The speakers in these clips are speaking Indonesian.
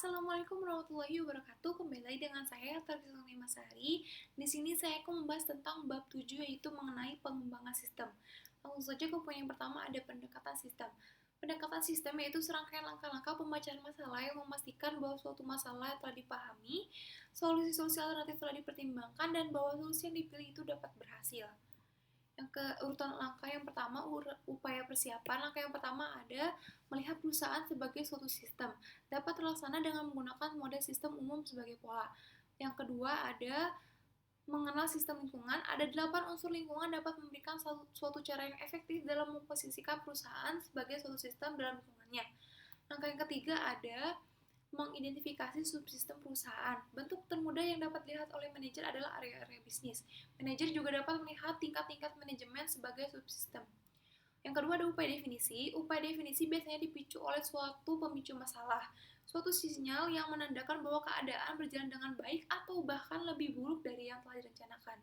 Assalamualaikum warahmatullahi wabarakatuh. Kembali lagi dengan saya, Tarfisul Masari. Di sini saya akan membahas tentang bab 7 yaitu mengenai pengembangan sistem. Langsung saja ke poin yang pertama ada pendekatan sistem. Pendekatan sistem yaitu serangkaian langkah-langkah pembacaan masalah yang memastikan bahwa suatu masalah telah dipahami, solusi-solusi alternatif telah dipertimbangkan, dan bahwa solusi yang dipilih itu dapat berhasil. Yang ke urutan langkah yang pertama, upaya persiapan. Langkah yang pertama ada melihat perusahaan sebagai suatu sistem. Dapat terlaksana dengan menggunakan model sistem umum sebagai pola. Yang kedua ada mengenal sistem lingkungan. Ada 8 unsur lingkungan dapat memberikan suatu cara yang efektif dalam memposisikan perusahaan sebagai suatu sistem dalam lingkungannya. Langkah yang ketiga ada mengidentifikasi subsistem perusahaan. Bentuk termudah yang dapat dilihat oleh manajer adalah area-area bisnis. Manajer juga dapat melihat tingkat-tingkat manajemen sebagai subsistem. Yang kedua ada upaya definisi. Upaya definisi biasanya dipicu oleh suatu pemicu masalah, suatu sinyal yang menandakan bahwa keadaan berjalan dengan baik atau bahkan lebih buruk dari yang telah direncanakan.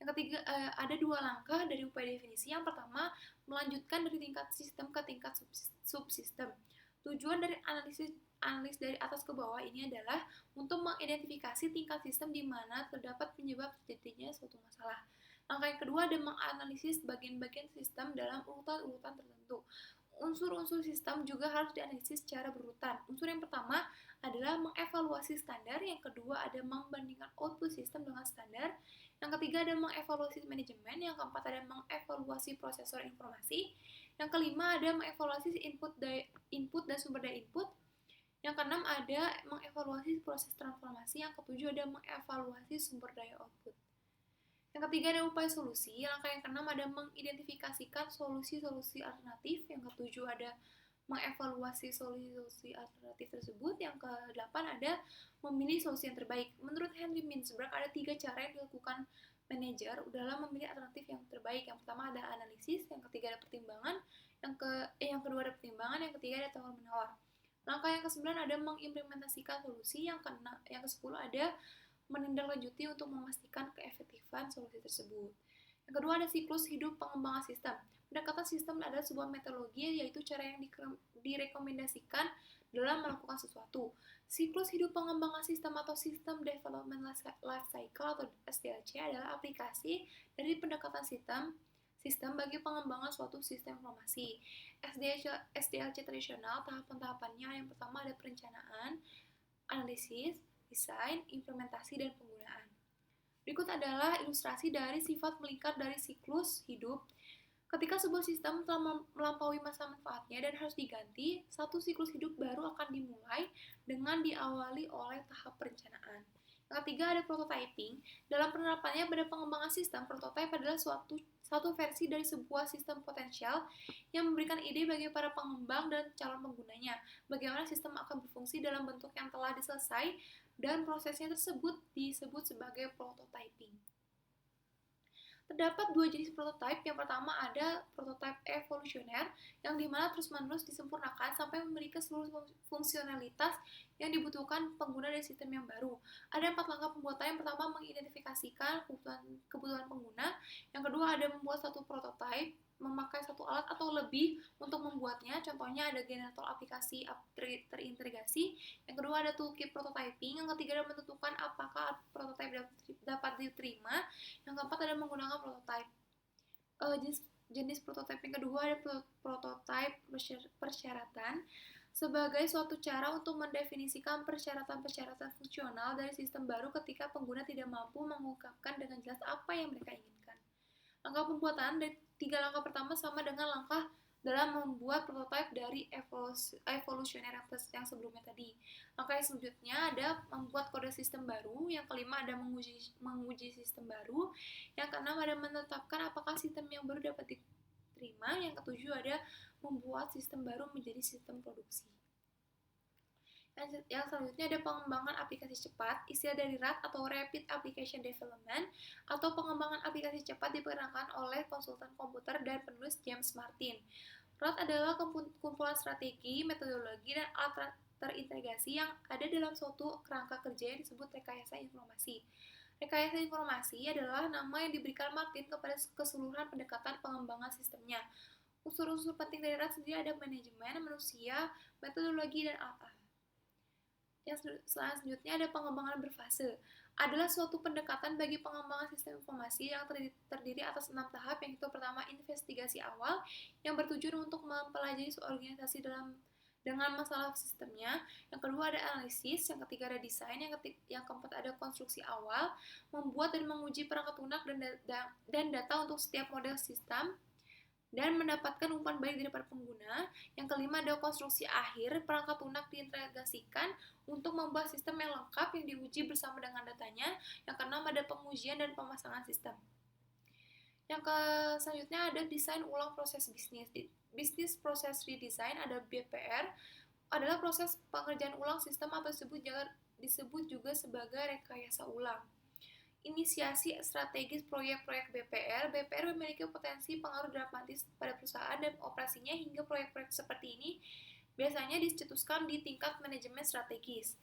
Yang ketiga, ada 2 langkah dari upaya definisi. Yang pertama, melanjutkan dari tingkat sistem ke tingkat subsistem. Tujuan dari analis dari atas ke bawah ini adalah untuk mengidentifikasi tingkat sistem di mana terdapat penyebab terjadinya suatu masalah. Langkah yang kedua ada menganalisis bagian-bagian sistem dalam urutan-urutan tertentu. Unsur-unsur sistem juga harus dianalisis secara berurutan. Unsur yang pertama adalah mengevaluasi standar, yang kedua ada membandingkan output sistem dengan standar, yang ketiga ada mengevaluasi manajemen, yang keempat ada mengevaluasi prosesor informasi, yang kelima ada mengevaluasi input dan sumber daya input, yang keenam ada mengevaluasi proses transformasi, yang ketujuh ada mengevaluasi sumber daya output. Yang ketiga ada upaya solusi, langkah yang keenam ada mengidentifikasikan solusi-solusi alternatif, yang ketujuh ada mengevaluasi solusi-solusi alternatif tersebut, yang kedelapan ada memilih solusi yang terbaik. Menurut Henry Mintzberg ada 3 cara yang dilakukan manajer dalam memilih alternatif yang terbaik. Yang pertama ada analisis, yang ketiga ada pertimbangan, yang kedua ada pertimbangan, yang ketiga ada tawar-menawar. Langkah yang ke-9 ada mengimplementasikan solusi, yang ke-10 ada menindaklanjuti untuk memastikan keefektifan solusi tersebut. Yang kedua ada siklus hidup pengembangan sistem. Pendekatan sistem adalah sebuah metodologi yaitu cara yang direkomendasikan dalam melakukan sesuatu. Siklus hidup pengembangan sistem atau System Development Life Cycle atau SDLC adalah aplikasi dari pendekatan sistem bagi pengembangan suatu sistem informasi. SDLC tradisional tahapan-tahapannya yang pertama ada perencanaan, analisis, desain, implementasi, dan penggunaan. Berikut adalah ilustrasi dari sifat melingkar dari siklus hidup. Ketika sebuah sistem telah melampaui masa manfaatnya dan harus diganti, satu siklus hidup baru akan dimulai dengan diawali oleh tahap perencanaan. Yang ketiga ada prototyping. Dalam penerapannya pada pengembangan sistem, prototype adalah satu versi dari sebuah sistem potensial yang memberikan ide bagi para pengembang dan calon penggunanya, bagaimana sistem akan berfungsi dalam bentuk yang telah diselesai, dan prosesnya tersebut disebut sebagai prototyping. Terdapat 2 jenis prototype. Yang pertama ada prototype evolusioner, yang dimana terus-menerus disempurnakan sampai memiliki seluruh fungsionalitas yang dibutuhkan pengguna dari sistem yang baru. Ada 4 langkah pembuatan. Yang pertama mengidensifikasikan kebutuhan pengguna. Yang kedua ada membuat satu prototype, memakai satu alat atau lebih untuk membuatnya. Contohnya ada generator aplikasi terintegrasi. Yang kedua ada toolkit prototyping. Yang ketiga ada menentukan apakah prototype dapat diterima. Yang keempat ada menggunakan prototype. Jenis prototype yang kedua ada prototype persyaratan sebagai suatu cara untuk mendefinisikan persyaratan-persyaratan fungsional dari sistem baru ketika pengguna tidak mampu mengungkapkan dengan jelas apa yang mereka inginkan. Langkah pembuatan dari 3 langkah pertama sama dengan langkah dalam membuat prototype dari evolusioner yang sebelumnya tadi. Langkah yang selanjutnya ada membuat kode sistem baru. Yang kelima ada menguji sistem baru. Yang keenam ada menetapkan apakah sistem yang baru dapat diterima. Yang ketujuh ada membuat sistem baru menjadi sistem produksi. Yang selanjutnya ada pengembangan aplikasi cepat, istilah dari RAD atau Rapid Application Development, atau pengembangan aplikasi cepat diperankan oleh konsultan komputer dan penulis James Martin. RAD adalah kumpulan strategi, metodologi, dan alat terintegrasi yang ada dalam suatu kerangka kerja yang disebut rekayasa informasi. Rekayasa informasi adalah nama yang diberikan Martin kepada keseluruhan pendekatan pengembangan sistemnya. Unsur-unsur penting dari RAD sendiri ada manajemen, manusia, metodologi, dan alat. Selanjutnya ada pengembangan berfase. Adalah suatu pendekatan bagi pengembangan sistem informasi yang terdiri atas 6 tahap, yang itu pertama investigasi awal yang bertujuan untuk mempelajari organisasi dengan masalah sistemnya. Yang kedua ada analisis, yang ketiga ada desain, yang keempat ada konstruksi awal, membuat dan menguji perangkat lunak dan data untuk setiap model sistem dan mendapatkan umpan balik dari para pengguna. Yang kelima ada konstruksi akhir, perangkat lunak diintegrasikan untuk membuat sistem yang lengkap yang diuji bersama dengan datanya. Yang keenam ada pengujian dan pemasangan sistem. Yang selanjutnya ada desain ulang proses bisnis. Business Process Redesign, ada BPR, adalah proses pengerjaan ulang sistem atau disebut juga sebagai rekayasa ulang. Inisiasi strategis proyek-proyek BPR. BPR memiliki potensi pengaruh dramatis pada perusahaan dan operasinya, hingga proyek-proyek seperti ini biasanya dicetuskan di tingkat manajemen strategis.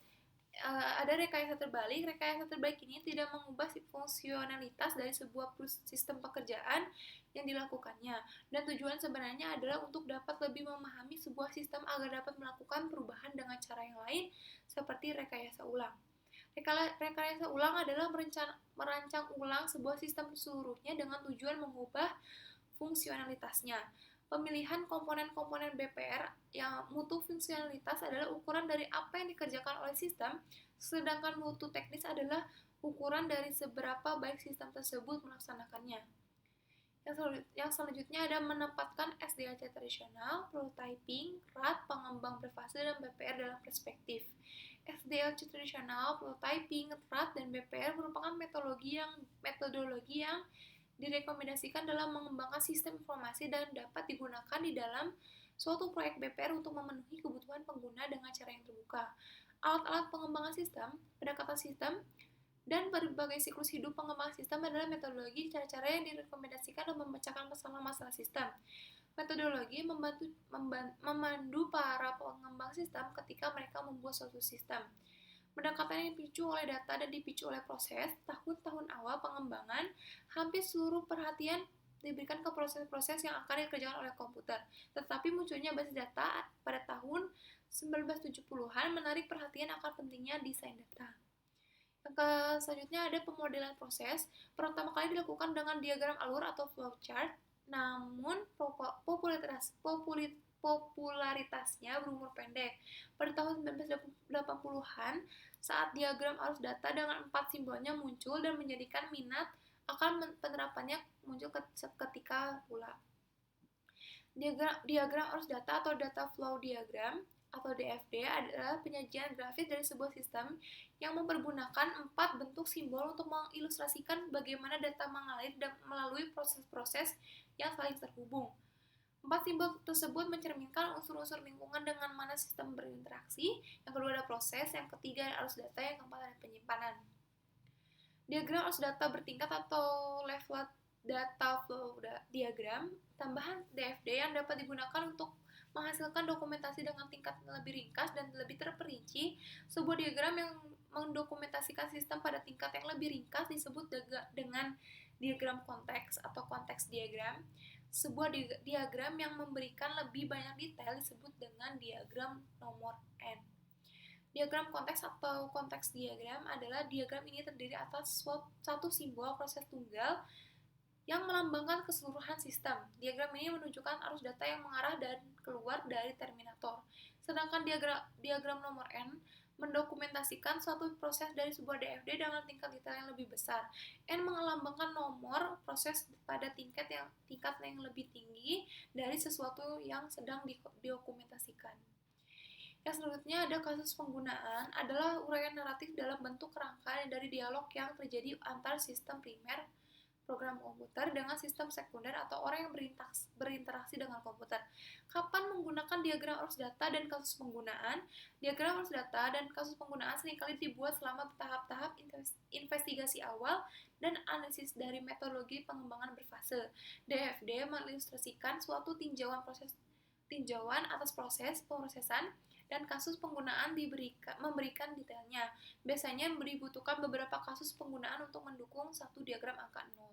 Ada rekayasa terbalik. Rekayasa terbalik ini tidak mengubah fungsionalitas dari sebuah sistem pekerjaan yang dilakukannya, dan tujuan sebenarnya adalah untuk dapat lebih memahami sebuah sistem agar dapat melakukan perubahan dengan cara yang lain, seperti rekayasa ulang. Rekayasa ulang adalah merancang ulang sebuah sistem seluruhnya dengan tujuan mengubah fungsionalitasnya. Pemilihan komponen-komponen BPR yang mutu fungsionalitas adalah ukuran dari apa yang dikerjakan oleh sistem, sedangkan mutu teknis adalah ukuran dari seberapa baik sistem tersebut melaksanakannya. Yang selanjutnya ada menempatkan SDLC tradisional, prototyping, RAT, pengembang berfase, dan BPR dalam perspektif. SDLC tradisional, prototyping, RAT, dan BPR merupakan metodologi yang direkomendasikan dalam mengembangkan sistem informasi dan dapat digunakan di dalam suatu proyek BPR untuk memenuhi kebutuhan pengguna dengan cara yang terbuka. Alat-alat pengembangan sistem, pendekatan sistem, dan berbagai siklus hidup pengembangan sistem adalah metodologi cara-cara yang direkomendasikan untuk memecahkan masalah-masalah sistem. Metodologi memandu para pengembang sistem ketika mereka membuat suatu sistem. Pendekatan yang dipicu oleh data dan dipicu oleh proses. Tahun-tahun awal pengembangan, hampir seluruh perhatian diberikan ke proses-proses yang akan dikerjakan oleh komputer. Tetapi munculnya basis data pada tahun 1970-an menarik perhatian akan pentingnya desain data. Yang selanjutnya ada pemodelan proses. Pertama kali dilakukan dengan diagram alur atau flowchart, namun popularitasnya berumur pendek. Pada tahun 1980-an, saat diagram arus data dengan 4 simbolnya muncul dan menjadikan minat akan penerapannya muncul ketika pula. Diagram arus data atau data flow diagram atau DFD adalah penyajian grafis dari sebuah sistem yang mempergunakan 4 bentuk simbol untuk mengilustrasikan bagaimana data mengalir melalui proses-proses yang saling terhubung. 4 simbol tersebut mencerminkan unsur-unsur lingkungan dengan mana sistem berinteraksi. Yang kedua ada proses, yang ketiga ada arus data, yang keempat ada penyimpanan. Diagram arus data bertingkat atau level data flow diagram, tambahan DFD yang dapat digunakan untuk menghasilkan dokumentasi dengan tingkat lebih ringkas dan lebih terperinci. Sebuah diagram yang mendokumentasikan sistem pada tingkat yang lebih ringkas disebut dengan diagram konteks atau konteks diagram. Sebuah diagram yang memberikan lebih banyak detail disebut dengan diagram nomor N. Diagram konteks atau konteks diagram adalah diagram ini terdiri atas satu simbol proses tunggal yang melambangkan keseluruhan sistem. Diagram ini menunjukkan arus data yang mengarah dan keluar dari terminator. Sedangkan diagram nomor N mendokumentasikan suatu proses dari sebuah DFD dengan tingkat detail yang lebih besar. N melambangkan nomor proses pada tingkat yang lebih tinggi dari sesuatu yang sedang didokumentasikan. Yang selanjutnya ada kasus penggunaan, adalah uraian naratif dalam bentuk kerangka dari dialog yang terjadi antar sistem primer program komputer dengan sistem sekunder atau orang yang berinteraksi dengan komputer. Kapan menggunakan diagram arus data dan kasus penggunaan? Diagram arus data dan kasus penggunaan seringkali dibuat selama tahap-tahap investigasi awal dan analisis dari metodologi pengembangan berfase. DFD mengilustrasikan suatu tinjauan atas proses pemrosesan, dan kasus penggunaan memberikan detailnya. Biasanya dibutuhkan beberapa kasus penggunaan untuk mendukung satu diagram angka 0.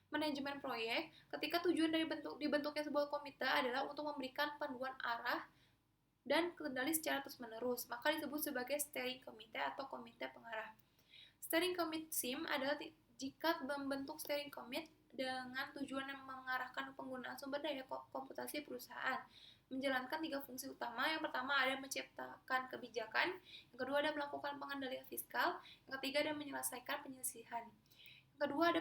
Manajemen proyek, ketika tujuan dari dibentuknya sebuah komite adalah untuk memberikan panduan arah dan kendali secara terus-menerus, maka disebut sebagai steering committee atau komite pengarah. Steering committee SIM adalah jika membentuk steering committee dengan tujuan yang mengarahkan penggunaan sumber daya komputasi perusahaan, menjalankan 3 fungsi utama. Yang pertama ada menciptakan kebijakan, yang kedua ada melakukan pengendalian fiskal, yang ketiga ada menyelesaikan penyelesaian. Yang kedua ada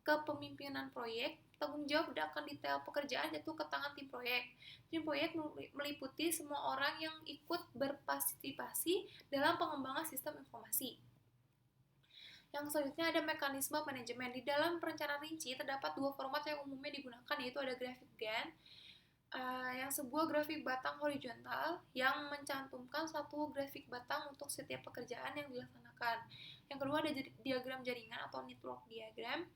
kepemimpinan proyek, tanggung jawab akan detail pekerjaan jatuh ke tangan tim proyek. Tim proyek meliputi semua orang yang ikut berpartisipasi dalam pengembangan sistem informasi. Yang selanjutnya ada mekanisme manajemen. Di dalam perencanaan rinci terdapat 2 format yang umumnya digunakan, yaitu ada grafik Gantt, yang sebuah grafik batang horizontal yang mencantumkan satu grafik batang untuk setiap pekerjaan yang dilaksanakan. Yang kedua ada diagram jaringan atau network diagram,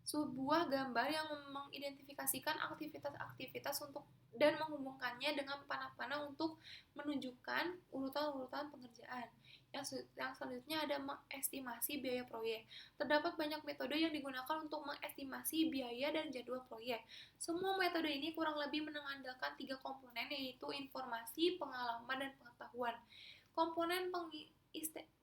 sebuah gambar yang mengidentifikasikan aktivitas-aktivitas untuk dan menghubungkannya dengan panah-panah untuk menunjukkan urutan-urutan pengerjaan. Yang selanjutnya ada mengestimasi biaya proyek. Terdapat banyak metode yang digunakan untuk mengestimasi biaya dan jadwal proyek. Semua metode ini kurang lebih mengandalkan 3 komponen, yaitu informasi, pengalaman, dan pengetahuan. Komponen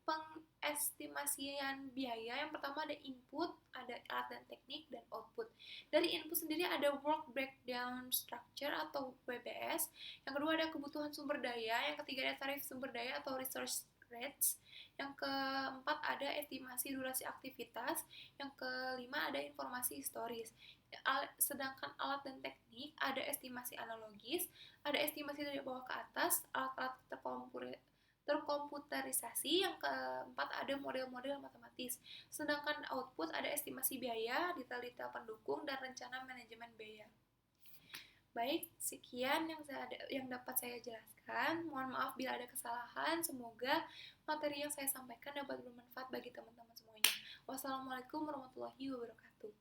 pengestimasian biaya yang pertama ada input, ada alat dan teknik, dan output. Dari input sendiri ada work breakdown structure atau WBS, yang kedua ada kebutuhan sumber daya, yang ketiga ada tarif sumber daya atau resource rates, yang keempat ada estimasi durasi aktivitas, yang kelima ada informasi historis. Sedangkan alat dan teknik ada estimasi analogis, ada estimasi dari bawah ke atas, alat-alat terkomputerisasi, yang keempat ada model-model matematis. Sedangkan output ada estimasi biaya, detail-detail pendukung, dan rencana manajemen biaya. Baik, sekian yang dapat saya jelaskan. Mohon maaf bila ada kesalahan. Semoga materi yang saya sampaikan dapat bermanfaat bagi teman-teman semuanya. Wassalamualaikum warahmatullahi wabarakatuh.